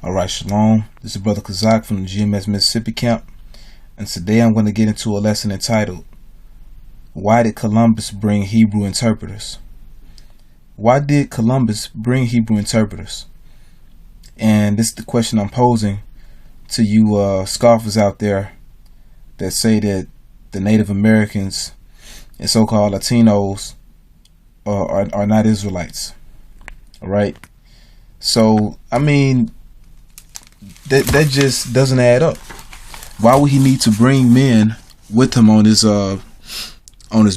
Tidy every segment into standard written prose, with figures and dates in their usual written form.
Alright, shalom. This is Brother Kazak from the GMS Mississippi camp, and today I'm going to get into a lesson entitled, Why did Columbus bring Hebrew interpreters? Why did Columbus bring Hebrew interpreters? And this is the question I'm posing to you scoffers out there that say that the Native Americans and so-called Latinos are not Israelites. Alright? So, I mean, that just doesn't add up. Why would he need to bring men with him on his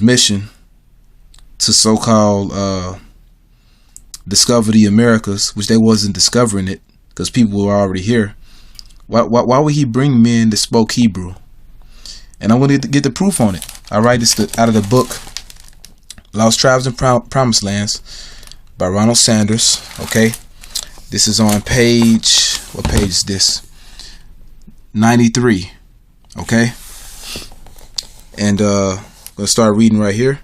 mission to so-called discover the Americas, which they wasn't discovering it because people were already here? Why would he bring men that spoke Hebrew? And I want to get the proof on it. All right, it's out of the book Lost Tribes and Promised Lands by Ronald Sanders. Okay, this is on page, what page is this? 93. Okay, and I'm gonna start reading right here.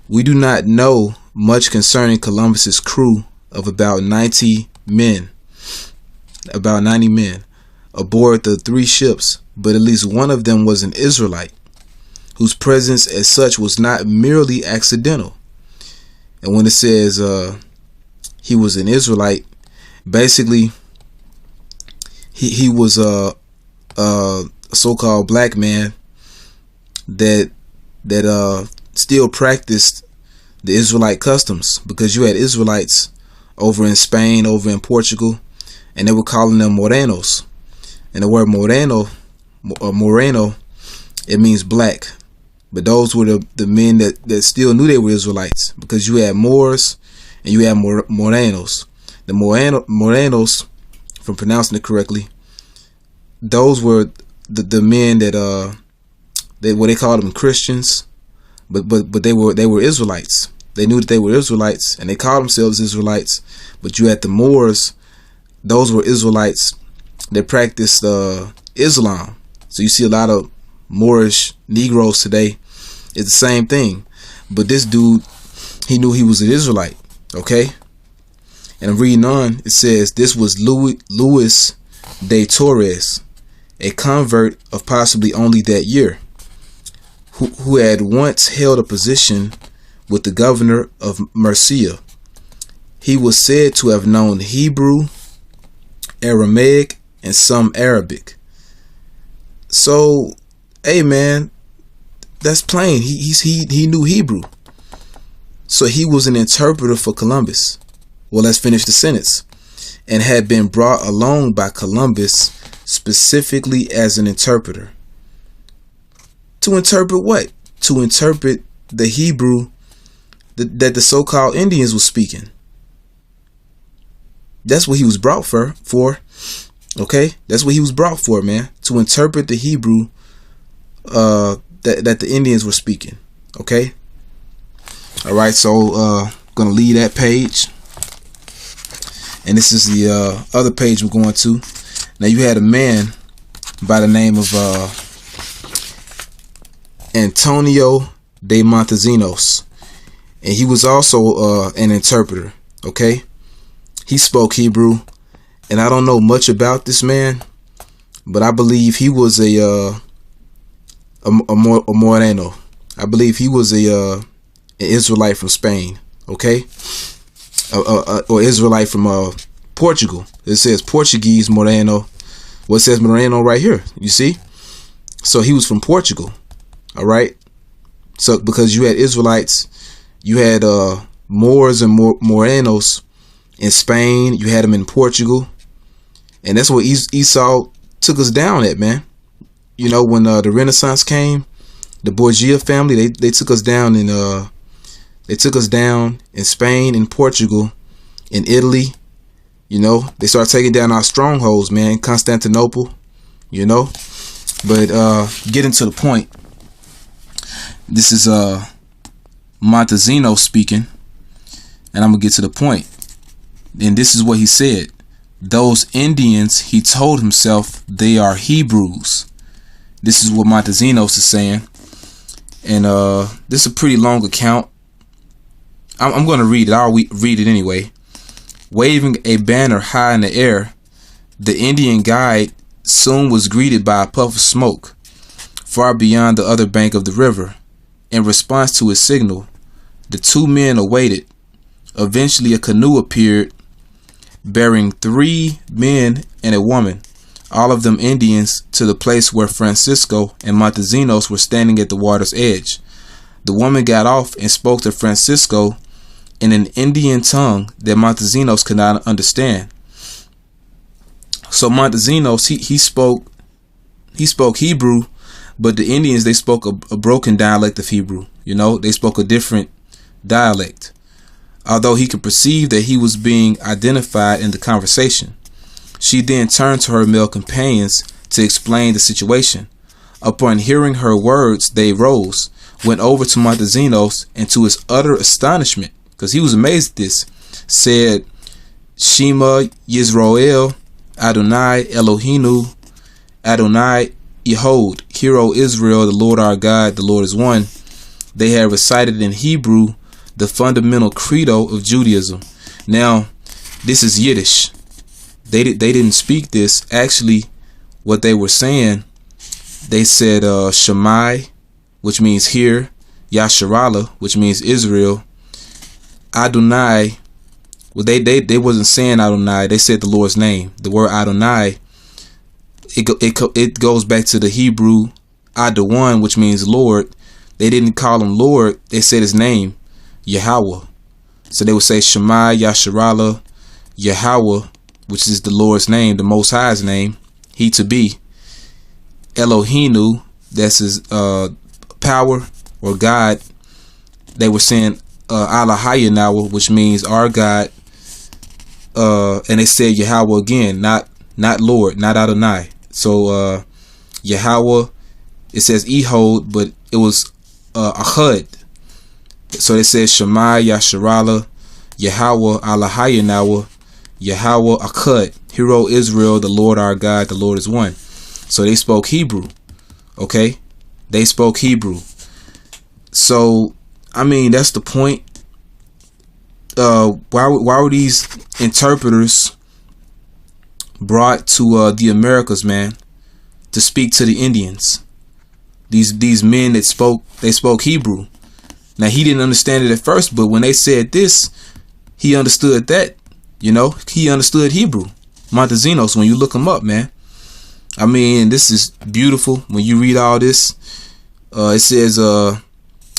We do not know much concerning Columbus's crew of about 90 men aboard the 3 ships, but at least one of them was an Israelite, whose presence as such was not merely accidental. And when it says he was an Israelite, basically he was a so-called black man that still practiced the Israelite customs, because you had Israelites over in Spain, over in Portugal, and they were calling them Morenos. And the word Moreno, it means black. But those were the men that still knew they were Israelites, because you had Moors and you had Morenos. The Morenos, if I'm pronouncing it correctly, those were the men that they called them Christians, but they were Israelites. They knew that they were Israelites and they called themselves Israelites. But you had the Moors; those were Israelites that practiced Islam. So you see a lot of Moorish Negroes today. It's the same thing. But this dude, he knew he was an Israelite. Okay, and I'm reading on. It says this was Luis de Torres, a convert of possibly only that year, who had once held a position with the governor of Murcia. He was said to have known Hebrew, Aramaic, and some Arabic. So, hey man, that's plain. He knew Hebrew. So he was an interpreter for Columbus. Well, let's finish the sentence. And had been brought along by Columbus specifically as an interpreter. To interpret what? To interpret the Hebrew that the so-called Indians were speaking. That's what he was brought for. Okay, that's what he was brought for, man. To interpret the Hebrew that the Indians were speaking. Okay. All right, so gonna leave that page, and this is the other page we're going to. Now you had a man by the name of Antonio de Montesinos, and he was also an interpreter. Okay, he spoke Hebrew, and I don't know much about this man, but I believe he was a Moreno. I believe he was an Israelite from Spain. Okay, or Israelite from Portugal. It says Portuguese Moreno. Well, it says Moreno right here. You see, so he was from Portugal. All right. So because you had Israelites, you had Moors and Morenos in Spain. You had them in Portugal, and that's what Esau took us down at, man. You know, when the Renaissance came, the Borgia family, they took us down in Spain, in Portugal, in Italy. You know, they started taking down our strongholds, man. Constantinople, you know. But getting to the point, this is Montezino speaking, and I'm gonna get to the point. And this is what he said: those Indians, he told himself, they are Hebrews. This is what Montesinos is saying, and this is a pretty long account. I'm going to read it. I'll read it anyway. Waving a banner high in the air, The Indian guide soon was greeted by a puff of smoke far beyond the other bank of the river. In response to his signal, the two men awaited. Eventually, a canoe appeared bearing 3 men and a woman, all of them Indians, to the place where Francisco and Montesinos were standing at the water's edge. The woman got off and spoke to Francisco in an Indian tongue that Montesinos could not understand. So Montesinos, he spoke Hebrew, but the Indians, they spoke a broken dialect of Hebrew. You know, they spoke a different dialect. Although he could perceive that he was being identified in the conversation. She then turned to her male companions to explain the situation. Upon hearing her words, they rose, went over to Montesinos, and to his utter astonishment, because he was amazed at this, said, Shema Yisrael, Adonai Eloheinu, Adonai Yehod, Hear, O Israel, the Lord our God, the Lord is one. They had recited in Hebrew the fundamental credo of Judaism. Now, this is Yiddish. They didn't speak this. Actually, what they were saying, they said Shemai, which means hear, Yasharallah, which means Israel, Adonai. Well, they wasn't saying Adonai. They said the Lord's name. The word Adonai, it goes back to the Hebrew Adawan, which means Lord. They didn't call him Lord. They said his name, Yahawah. So they would say Shema Yasharallah Yahawah, which is the Lord's name, the Most High's name, He to be. Eloheinu, that's his power or God. They were saying Allah YAHAWAH, which means our God. And they said Yahawah again, not Lord, not Adonai. So Yahawah, it says Ehod, but it was Ahud. So they said Shema Yasharallah Yahawah Allah YAHAWAH Yahawah Ahud, Hear, O Israel, the Lord our God, the Lord is one. So they spoke Hebrew. Okay, they spoke Hebrew. So I mean, that's the point. Why were these interpreters brought to the Americas, man, to speak to the Indians? These men that spoke Hebrew. Now, he didn't understand it at first, but when they said this, he understood that. You know, he understood Hebrew. Montesinos, when you look him up, man. I mean, this is beautiful. When you read all this, it says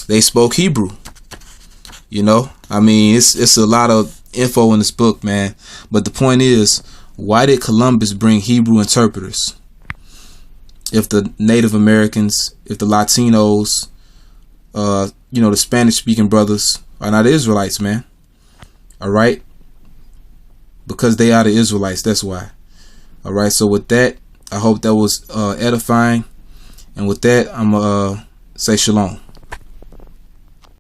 they spoke Hebrew. You know, I mean, it's a lot of info in this book, man. But the point is, why did Columbus bring Hebrew interpreters? If the Native Americans, if the Latinos, you know, the Spanish-speaking brothers are not Israelites, man. All right? Because they are the Israelites, that's why. All right, so with that, I hope that was edifying. And with that, I'm going to say shalom.